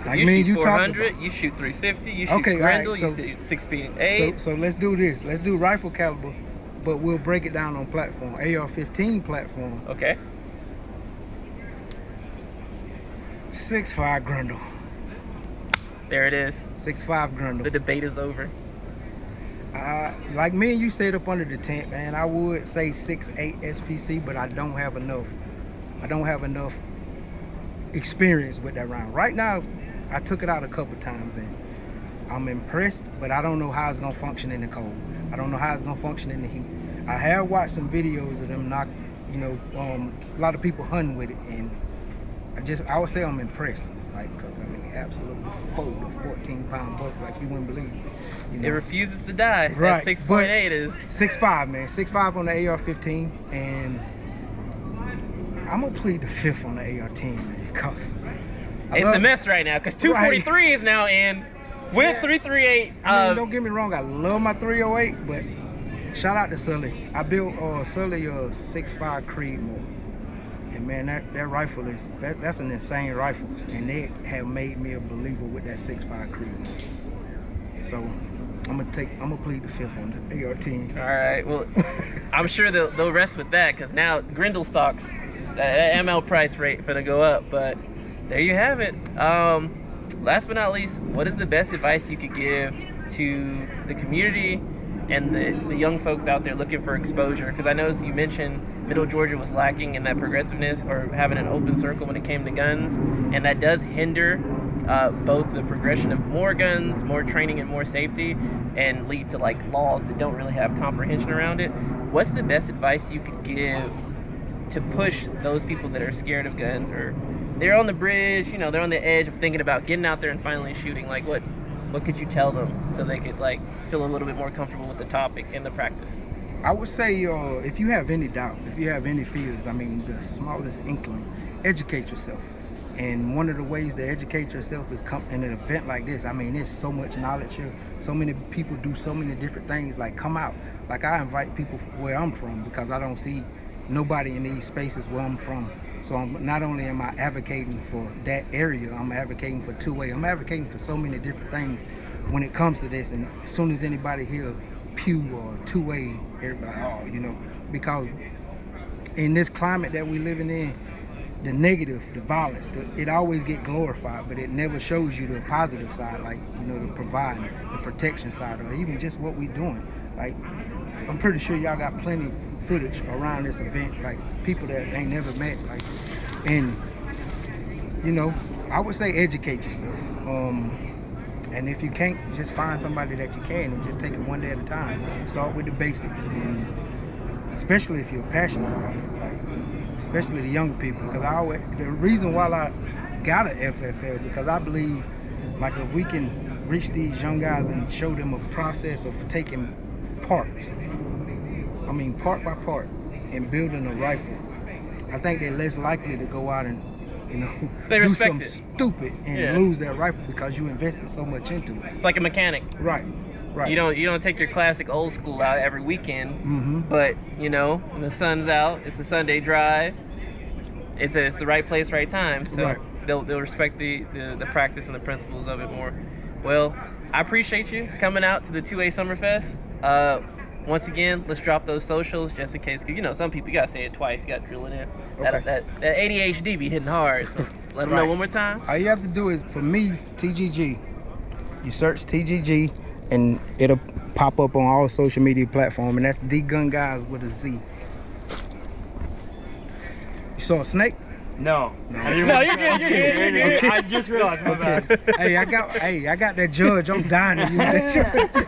Like you me and shoot you talked 400, about. you shoot 350, you shoot Okay, all right, Grendel, you so- shoot 6.8. So let's do this. Let's do rifle caliber, but we'll break it down on platform. AR-15 platform, Okay. 6.5 Grendel. There it is. 6.5 The Grendel. debate is over. Like me and you said up under the tent, man, I would say 6.8 SPC, but I don't have enough. I don't have enough experience with that round. Right now, I took it out a couple times and I'm impressed, but I don't know how it's gonna function in the cold. I don't know how it's gonna function in the heat. I have watched some videos of them knock, you know, a lot of people hunting with it, and I would say I'm impressed. Like, cause I mean, absolutely fold a 14-pound buck like you wouldn't believe. You know? It refuses to die. Right, That 6.8 is 6.5, man. 6.5 on the AR-15, and I'm gonna plead the 5th on the AR-10, man, cause it's a mess right now, because 243 is now in with 338. I mean, don't get me wrong, I love my 308, but shout out to Sully. I built Sully a 6.5 Creedmoor, and man, that rifle that's an insane rifle, and they have made me a believer with that 6.5 Creedmoor. So I'm gonna plead the 5th on the AR-10. All right, well, I'm sure they'll rest with that, because now Grendel stocks, that ML price rate finna go up, but there you have it. Last but not least, what is the best advice you could give to the community and the young folks out there looking for exposure? Because I noticed you mentioned Middle Georgia was lacking in that progressiveness or having an open circle when it came to guns, and that does hinder both the progression of more guns, more training, and more safety, and lead to like laws that don't really have comprehension around it. What's the best advice you could give to push those people that are scared of guns, or they're on the bridge, you know, they're on the edge of thinking about getting out there and finally shooting? Like, what could you tell them so they could like feel a little bit more comfortable with the topic and the practice? I would say if you have any doubt, if you have any fears, I mean, the smallest inkling, educate yourself. And one of the ways to educate yourself is come in an event like this. I mean, there's so much knowledge here. So many people do so many different things. Like, come out. Like, I invite people where I'm from because I don't see nobody in these spaces where I'm from. So not only am I advocating for that area, I'm advocating for two-way. I'm advocating for so many different things when it comes to this. And as soon as anybody hear pew or two-way, everybody, oh, you know, because in this climate that we living in, the negative, the violence, it always get glorified, but it never shows you the positive side, like, you know, the providing, the protection side, or even just what we doing. Like, I'm pretty sure y'all got plenty footage around this event, like people that ain't never met, like, and you know, I would say educate yourself. And if you can't, just find somebody that you can and just take it one day at a time. Start with the basics, and especially if you're passionate about it, like, especially the younger people, because the reason why I got an FFL, because I believe, like, if we can reach these young guys and show them a process of taking parts, I mean part by part, and building a rifle, I think they're less likely to go out and, you know, do something stupid and lose their rifle because you invested so much into it. Like a mechanic. Right. Right. You don't take your classic old school out every weekend, but you know, when the sun's out, it's a Sunday drive. It's the right place, right time. So they'll respect the practice and the principles of it more. Well, I appreciate you coming out to the 2A Summerfest. Once again, let's drop those socials just in case, because you know some people, you gotta say it twice, you gotta drill it in. Okay. That ADHD be hitting hard. So let them know one more time. All you have to do is, for me, TGG. You search TGG. And it'll pop up on all social media platforms, and that's The Gun Guys with a Z. You saw a snake? No. No, you're good. Okay. I just realized, my bad. Hey, I got that judge. I'm dying to use that judge.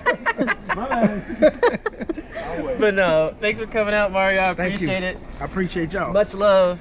My bad. But no, thanks for coming out, Mario. I appreciate it. I appreciate y'all. Much love.